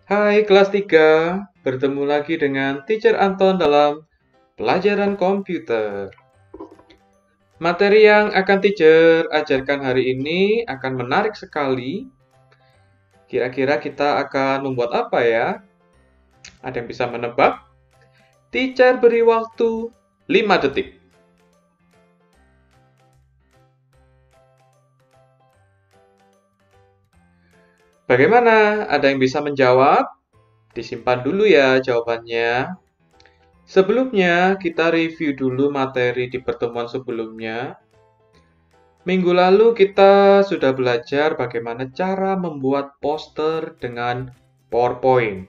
Hai kelas 3, bertemu lagi dengan Teacher Anton dalam pelajaran komputer. Materi yang akan Teacher ajarkan hari ini akan menarik sekali. Kira-kira kita akan membuat apa ya? Ada yang bisa menebak? Teacher beri waktu 5 detik. Bagaimana? Ada yang bisa menjawab? Disimpan dulu ya jawabannya. Sebelumnya, kita review dulu materi di pertemuan sebelumnya. Minggu lalu kita sudah belajar bagaimana cara membuat poster dengan PowerPoint.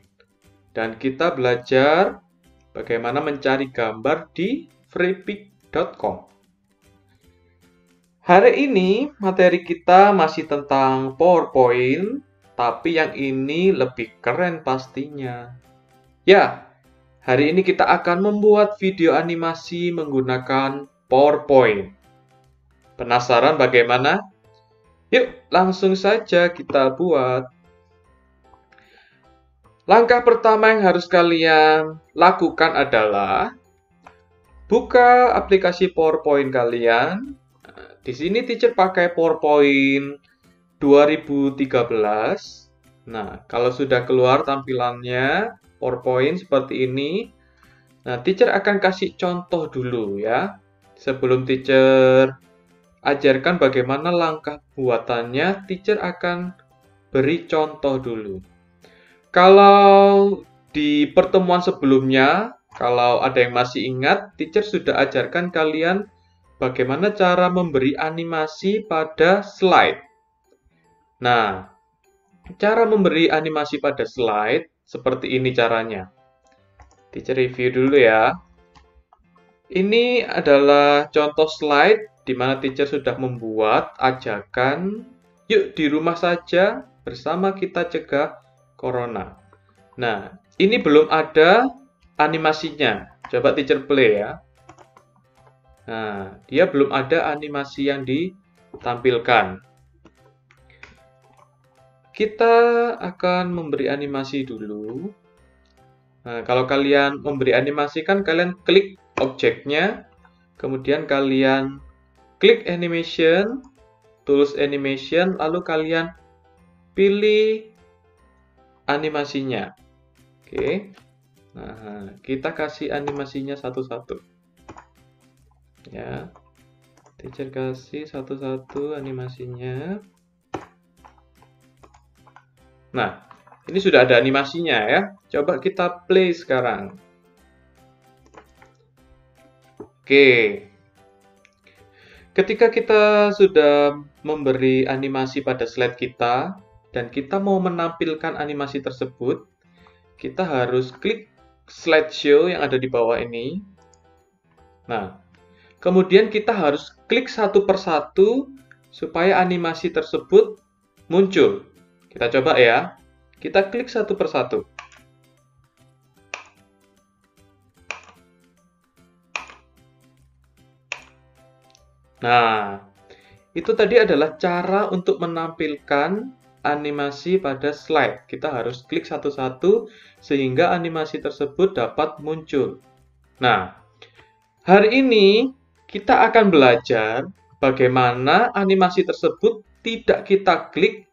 Dan kita belajar bagaimana mencari gambar di freepik.com. Hari ini materi kita masih tentang PowerPoint, tapi yang ini lebih keren pastinya. Ya, hari ini kita akan membuat video animasi menggunakan PowerPoint. Penasaran bagaimana? Yuk, langsung saja kita buat. Langkah pertama yang harus kalian lakukan adalah buka aplikasi PowerPoint kalian. Di sini teacher pakai PowerPoint 2013. Nah, kalau sudah keluar tampilannya PowerPoint seperti ini, nah teacher akan kasih contoh dulu ya. Sebelum teacher ajarkan bagaimana langkah buatannya, teacher akan beri contoh dulu. Kalau di pertemuan sebelumnya, kalau ada yang masih ingat, teacher sudah ajarkan kalian bagaimana cara memberi animasi pada slide. Nah, cara memberi animasi pada slide seperti ini caranya. Teacher review dulu ya. Ini adalah contoh slide di mana teacher sudah membuat ajakan, yuk di rumah saja bersama kita cegah corona. Nah, ini belum ada animasinya. Coba teacher play ya. Nah, dia belum ada animasi yang ditampilkan. Kita akan memberi animasi dulu. Nah, kalau kalian memberi animasi kan kalian klik objeknya, kemudian kalian klik animation, tools animation, lalu kalian pilih animasinya. Oke. Nah, kita kasih animasinya satu-satu. Ya. Teacher kasih satu-satu animasinya. Nah, ini sudah ada animasinya ya. Coba kita play sekarang. Oke. Ketika kita sudah memberi animasi pada slide kita, dan kita mau menampilkan animasi tersebut, kita harus klik slideshow yang ada di bawah ini. Nah, kemudian kita harus klik satu persatu supaya animasi tersebut muncul. Kita coba ya. Kita klik satu persatu. Nah, itu tadi adalah cara untuk menampilkan animasi pada slide. Kita harus klik satu-satu sehingga animasi tersebut dapat muncul. Nah, hari ini kita akan belajar bagaimana animasi tersebut tidak kita klik,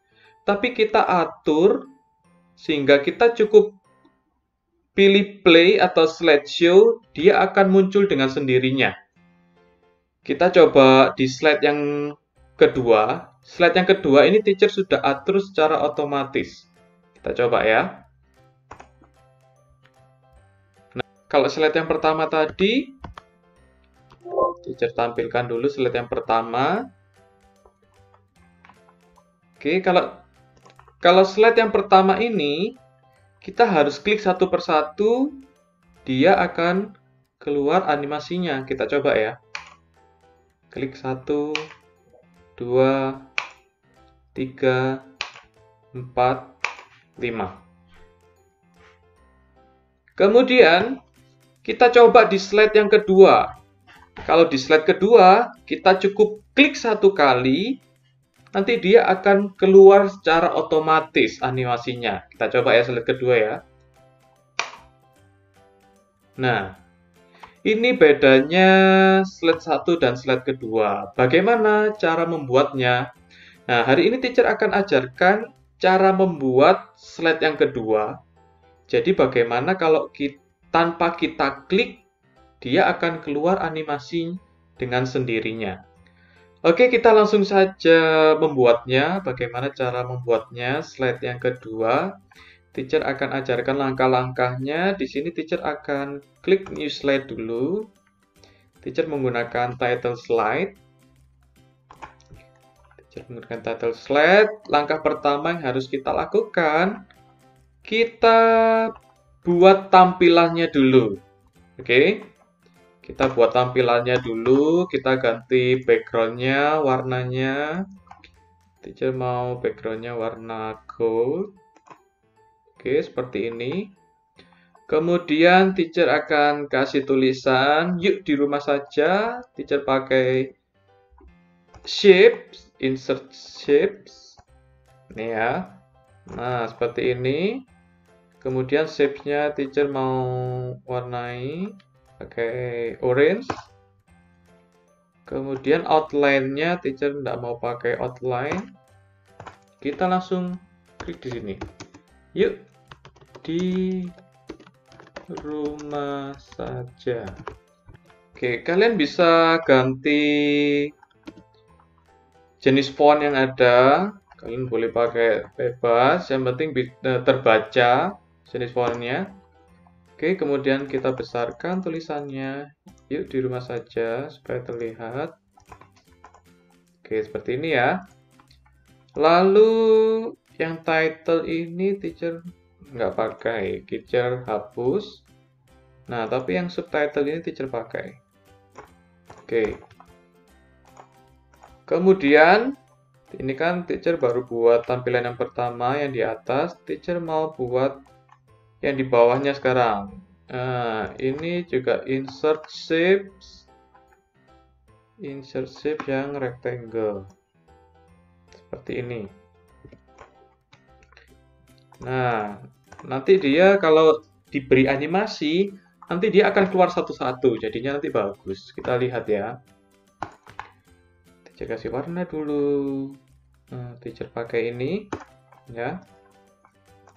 tapi kita atur sehingga kita cukup pilih play atau slideshow, dia akan muncul dengan sendirinya. Kita coba di slide yang kedua. Slide yang kedua ini teacher sudah atur secara otomatis. Kita coba ya. Nah, kalau slide yang pertama tadi, teacher tampilkan dulu slide yang pertama. Oke, kalau slide yang pertama ini, kita harus klik satu persatu, dia akan keluar animasinya. Kita coba ya. Klik 1, 2, 3, 4, 5. Kemudian, kita coba di slide yang kedua. Kalau di slide kedua, kita cukup klik satu kali, nanti dia akan keluar secara otomatis animasinya. Kita coba ya slide kedua ya. Nah, ini bedanya slide 1 dan slide kedua. Bagaimana cara membuatnya? Nah, hari ini teacher akan ajarkan cara membuat slide yang kedua. Jadi bagaimana kalau tanpa kita klik, dia akan keluar animasi dengan sendirinya. Oke, kita langsung saja membuatnya. Bagaimana cara membuatnya? Slide yang kedua. Teacher akan ajarkan langkah-langkahnya. Di sini teacher akan klik new slide dulu. Teacher menggunakan title slide. Teacher menggunakan title slide. Langkah pertama yang harus kita lakukan, kita buat tampilannya dulu. Oke. Kita buat tampilannya dulu. Kita ganti background-nya, warnanya. Teacher mau background-nya warna gold. Oke, seperti ini. Kemudian teacher akan kasih tulisan, yuk di rumah saja. Teacher pakai shapes, insert shapes. Ini ya. Nah, seperti ini. Kemudian shapes-nya teacher mau warnai pakai orange. Kemudian outline-nya teacher tidak mau pakai outline. Kita langsung klik di sini. Yuk di rumah saja. Oke, kalian bisa ganti jenis font yang ada. Kalian boleh pakai bebas, yang penting terbaca jenis fontnya. Oke, kemudian kita besarkan tulisannya. Yuk di rumah saja supaya terlihat. Oke, seperti ini ya. Lalu yang title ini teacher nggak pakai, teacher hapus. Nah, tapi yang subtitle ini teacher pakai. Oke. Kemudian, ini kan teacher baru buat tampilan yang pertama yang di atas. Teacher mau buat yang di bawahnya sekarang. Nah, ini juga insert shapes. Insert shape yang rectangle. Seperti ini. Nah, nanti dia kalau diberi animasi, nanti dia akan keluar satu-satu, jadinya nanti bagus. Kita lihat ya. Teacher kasih warna dulu. Nah, teacher pakai ini, ya.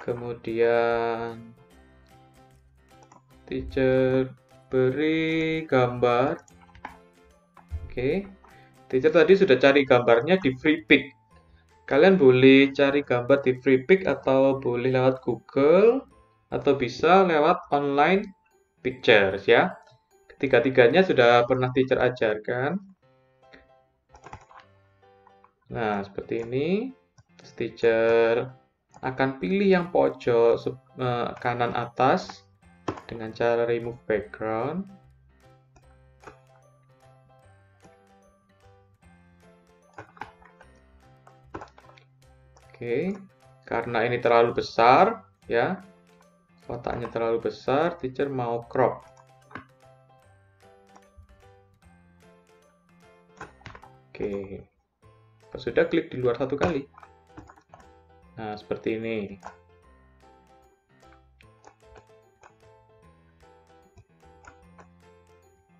Kemudian teacher beri gambar. Oke. Teacher tadi sudah cari gambarnya di Freepik. Kalian boleh cari gambar di Freepik atau boleh lewat Google atau bisa lewat online pictures ya. Ketiga-tiganya sudah pernah teacher ajarkan. Nah, seperti ini. Terus teacher akan pilih yang pojok kanan atas dengan cara remove background. Oke, karena ini terlalu besar, ya, kotaknya terlalu besar, teacher mau crop. Oke, sudah klik di luar satu kali. Nah, seperti ini.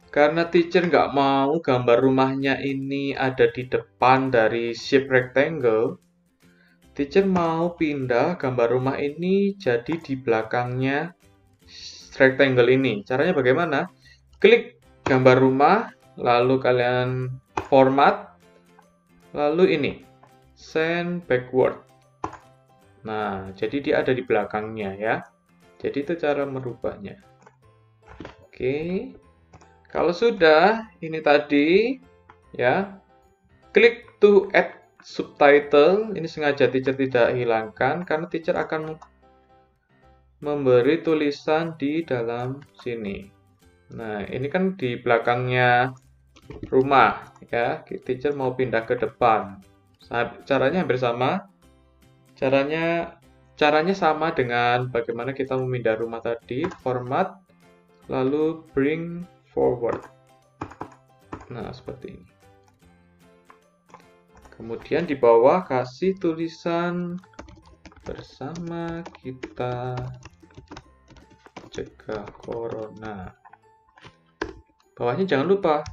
Karena teacher nggak mau gambar rumahnya ini ada di depan dari shape rectangle, teacher mau pindah gambar rumah ini jadi di belakangnya rectangle ini. Caranya bagaimana? Klik gambar rumah, lalu kalian format, lalu ini, send backward. Nah, jadi dia ada di belakangnya ya. Jadi itu cara merubahnya. Oke. Kalau sudah, ini tadi, ya, klik to add subtitle. Ini sengaja teacher tidak hilangkan, karena teacher akan memberi tulisan di dalam sini. Nah, ini kan di belakangnya rumah, ya. Teacher mau pindah ke depan. Caranya hampir sama. Caranya sama dengan bagaimana kita memindah rumah tadi, format, lalu bring forward. Nah, seperti ini. Kemudian di bawah kasih tulisan bersama kita cegah corona. Bawahnya jangan lupa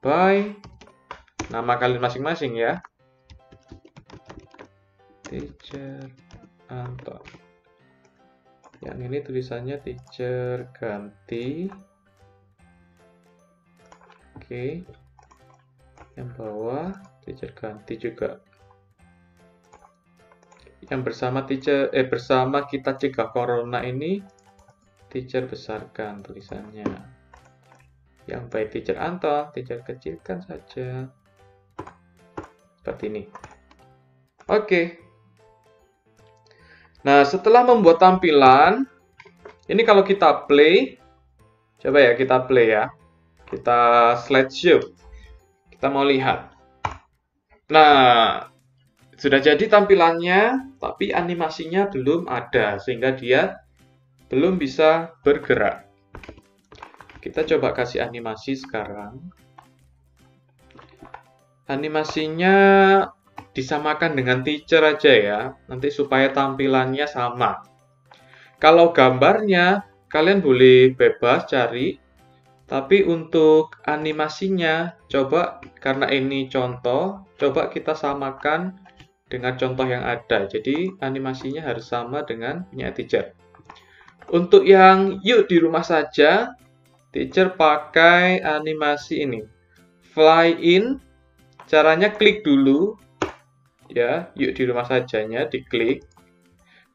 by nama kalian masing-masing ya. Teacher Anton. Yang ini tulisannya teacher ganti. Oke. Yang bawah teacher ganti juga. Yang bersama kita cegah corona ini teacher besarkan tulisannya. Yang by teacher Anton, teacher kecilkan saja. Seperti ini. Oke. Nah, setelah membuat tampilan, ini kalau kita play, coba ya kita play ya. Kita slideshow. Kita mau lihat. Nah, sudah jadi tampilannya, tapi animasinya belum ada, sehingga dia belum bisa bergerak. Kita coba kasih animasi sekarang. Animasinya disamakan dengan teacher aja ya, nanti supaya tampilannya sama. Kalau gambarnya, kalian boleh bebas cari, tapi untuk animasinya, coba karena ini contoh, coba kita samakan dengan contoh yang ada. Jadi animasinya harus sama dengan punya teacher. Untuk yang yuk di rumah saja, teacher pakai animasi ini. Fly in, caranya klik dulu. Ya, yuk di rumah sajanya, diklik.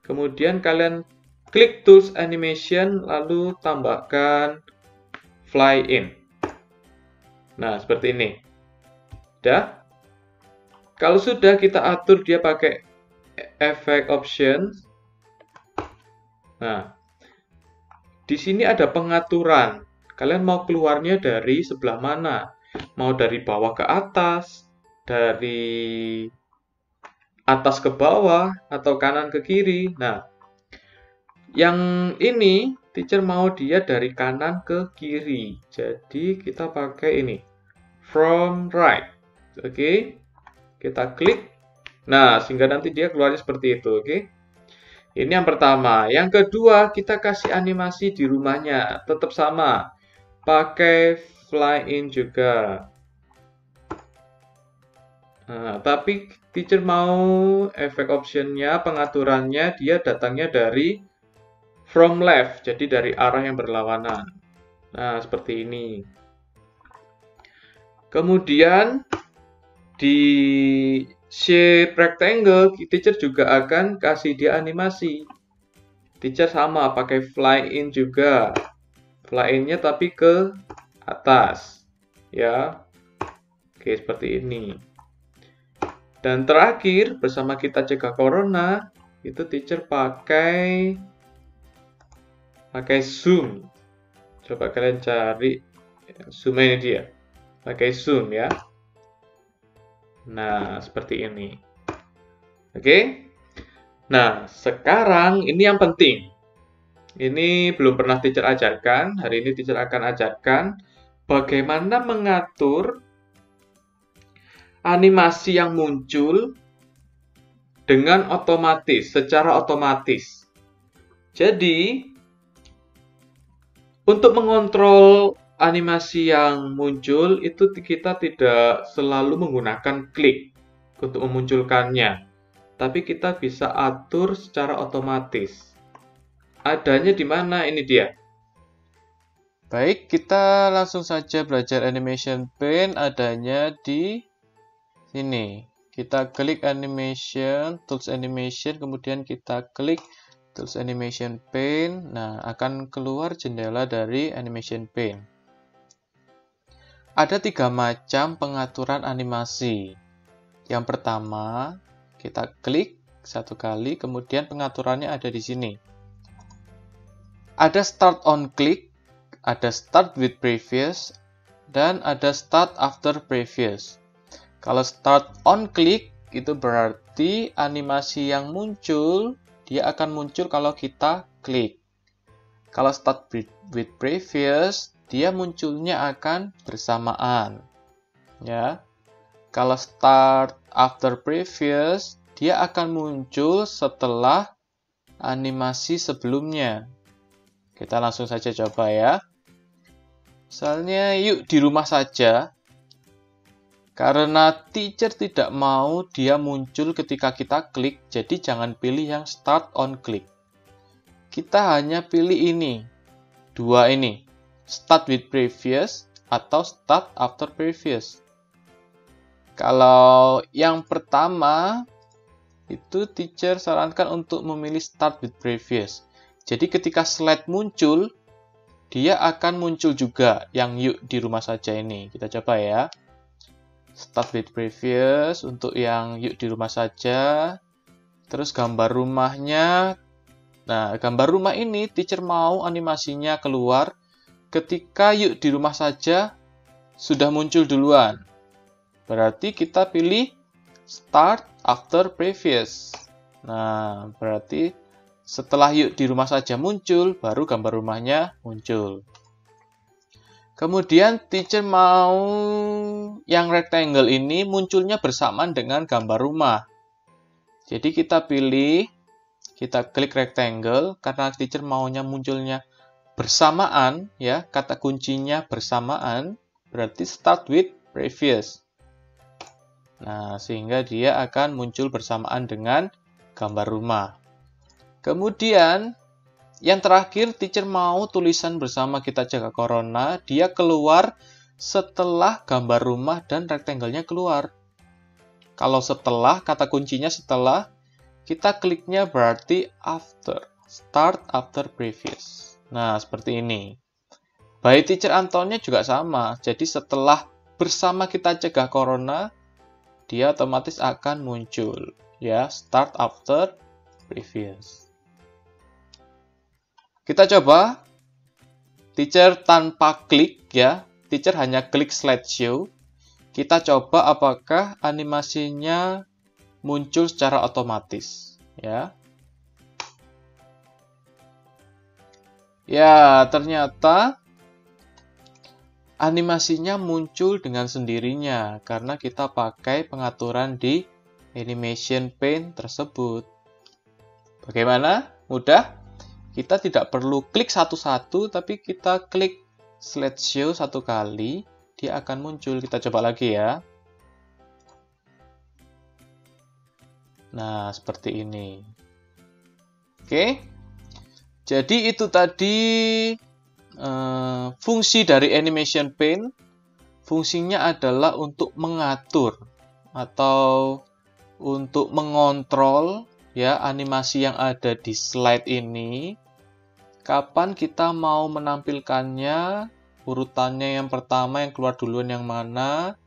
Kemudian kalian klik tools animation, lalu tambahkan fly in. Nah, seperti ini. Udah. Kalau sudah, kita atur dia pakai effect options. Nah, di sini ada pengaturan. Kalian mau keluarnya dari sebelah mana? Mau dari bawah ke atas, dari atas ke bawah, atau kanan ke kiri. Nah, yang ini teacher mau dia dari kanan ke kiri. Jadi kita pakai ini, from right. Oke, kita klik. Nah, sehingga nanti dia keluarnya seperti itu. Oke, ini yang pertama. Yang kedua, kita kasih animasi di rumahnya. Tetap sama, pakai fly in juga. Nah, tapi teacher mau efek optionnya, pengaturannya, dia datangnya dari from left, jadi dari arah yang berlawanan. Nah, seperti ini. Kemudian, di shape rectangle, teacher juga akan kasih dia animasi. Teacher sama, pakai fly in juga. Fly in-nya tapi ke atas. Ya. Oke, seperti ini. Dan terakhir, bersama kita cegah corona, itu teacher pakai zoom. Coba kalian cari zoom, ini dia. Pakai zoom ya. Nah, seperti ini. Oke. Nah, sekarang ini yang penting. Ini belum pernah teacher ajarkan. Hari ini teacher akan ajarkan bagaimana mengatur animasi yang muncul dengan otomatis, secara otomatis. Jadi, untuk mengontrol animasi yang muncul, itu kita tidak selalu menggunakan klik untuk memunculkannya. Tapi kita bisa atur secara otomatis. Adanya di mana? Ini dia. Baik, kita langsung saja belajar animation paint. Adanya di sini. Kita klik animation, tools animation, kemudian kita klik tools animation paint. Nah, akan keluar jendela dari animation paint. Ada 3 macam pengaturan animasi. Yang pertama, kita klik 1 kali, kemudian pengaturannya ada di sini. Ada start on click, ada start with previous, dan ada start after previous. Kalau start on click, itu berarti animasi yang muncul, dia akan muncul kalau kita klik. Kalau start with previous, dia munculnya akan bersamaan. Ya. Kalau start after previous, dia akan muncul setelah animasi sebelumnya. Kita langsung saja coba ya. Misalnya, yuk di rumah saja. Karena teacher tidak mau dia muncul ketika kita klik, jadi jangan pilih yang start on click. Kita hanya pilih ini, dua ini, start with previous atau start after previous. Kalau yang pertama, itu teacher sarankan untuk memilih start with previous. Jadi ketika slide muncul, dia akan muncul juga yang yuk di rumah saja ini. Kita coba ya. Start with previous untuk yang yuk di rumah saja. Terus gambar rumahnya. Nah, gambar rumah ini teacher mau animasinya keluar ketika yuk di rumah saja sudah muncul duluan. Berarti kita pilih start after previous. Nah, berarti setelah yuk di rumah saja muncul, baru gambar rumahnya muncul. Kemudian teacher mau yang rectangle ini munculnya bersamaan dengan gambar rumah. Jadi kita pilih, kita klik rectangle karena teacher maunya munculnya bersamaan, ya, kata kuncinya bersamaan, berarti start with previous. Nah, sehingga dia akan muncul bersamaan dengan gambar rumah. Kemudian, yang terakhir, teacher mau tulisan bersama kita jaga corona, dia keluar setelah gambar rumah dan rectangle-nya keluar. Kalau setelah, kata kuncinya setelah, kita kliknya berarti after, start after previous. Nah, seperti ini. By teacher Antonnya juga sama, jadi setelah bersama kita cegah corona, dia otomatis akan muncul, ya, start after previous. Kita coba, teacher tanpa klik, ya, teacher hanya klik slideshow. Kita coba apakah animasinya muncul secara otomatis, ya. Ya, ternyata animasinya muncul dengan sendirinya karena kita pakai pengaturan di Animation Paint tersebut. Bagaimana? Mudah? Kita tidak perlu klik satu-satu, tapi kita klik slideshow satu kali, dia akan muncul. Kita coba lagi ya. Nah, seperti ini. Oke. Jadi itu tadi fungsi dari Animation Paint. Fungsinya adalah untuk mengatur atau untuk mengontrol, ya, animasi yang ada di slide ini. Kapan kita mau menampilkannya, urutannya yang pertama, yang keluar duluan yang mana,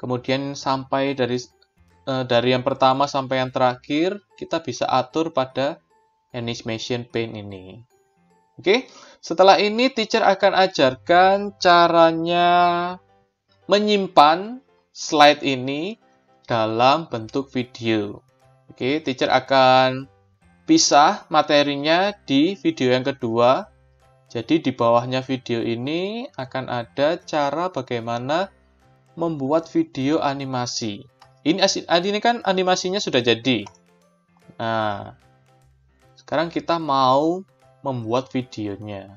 kemudian sampai dari yang pertama sampai yang terakhir, kita bisa atur pada Animation Paint ini. Oke, setelah ini teacher akan ajarkan caranya menyimpan slide ini dalam bentuk video. Oke, teacher akan pisah materinya di video yang kedua. Jadi di bawahnya video ini akan ada cara bagaimana membuat video animasi. Ini kan animasinya sudah jadi. Nah, sekarang kita mau membuat videonya.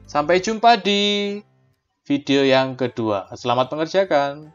Sampai jumpa di video yang kedua. Selamat mengerjakan.